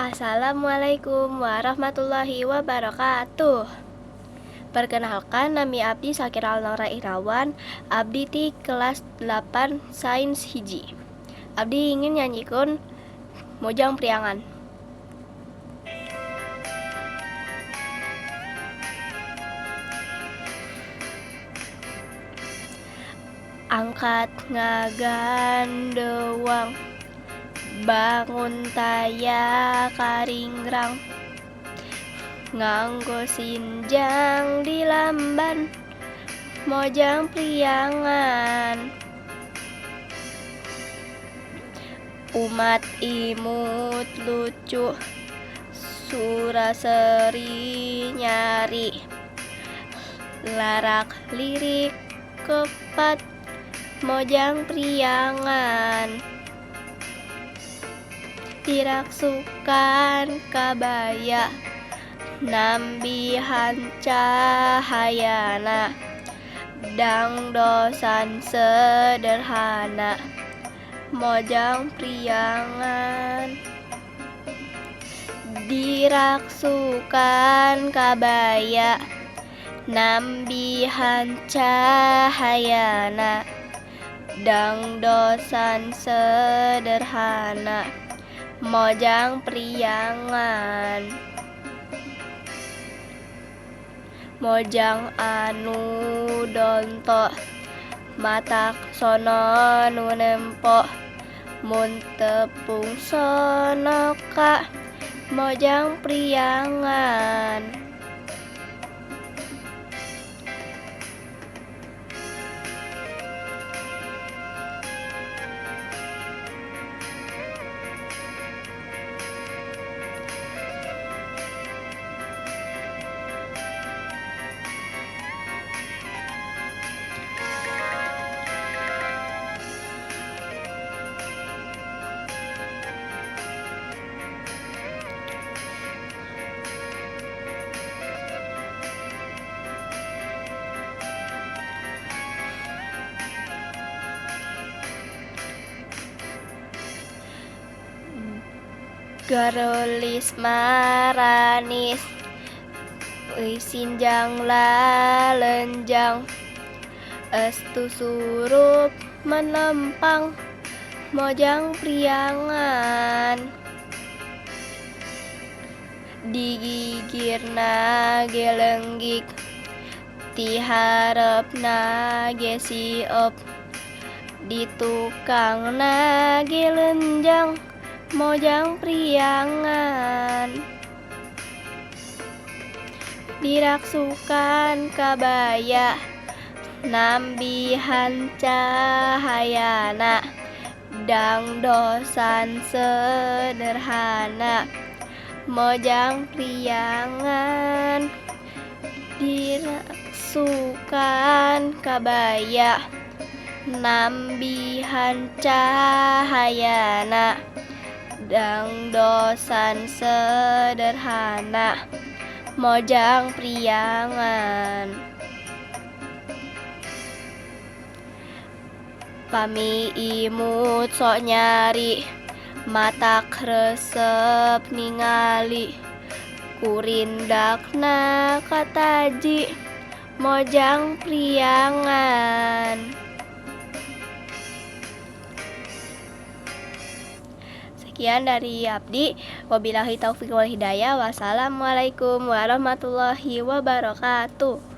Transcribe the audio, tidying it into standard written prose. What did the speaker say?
Assalamualaikum warahmatullahi wabarakatuh. Perkenalkan, nami abdi Sakira Alnora Irawan. Abdi ti kelas 8 Sains hiji. Abdi ingin nyanyikan Mojang Priangan. Angkat ngagandewang, bangun taya karingrang, nganggo sinjang di lamban, mojang priangan. Umat imut lucu, suraseri nyari, larak lirik kepat, mojang priangan. Tiraksukan kabaya, nambihan cahayana, dangdosan sederhana, mojang priangan. Diraksukan kabaya, nambihan cahayana, dangdosan sederhana, mojang priangan. Mojang anu donto, matak sono nu nempo, mun tepung sonoka, mojang priangan. Garolis maranis, sinjang lalenjang, estu surup menempang, mojang priangan. Digigirna gelenggik, tiharepna ge siop, ditukangna gelenjang, mojang priangan. Diraksukan kabaya, nambihan cahayana, dangdosan sederhana, mojang priangan. Diraksukan kabaya, nambihan cahayana, dangdosan sederhana, mojang priangan. Pami imut sok nyari, matak resep ningali, kurindakna kataji, mojang priangan. Sekian dari Abdi. Wabillahi taufiq wal hidayah. Wassalamualaikum warahmatullahi wabarakatuh.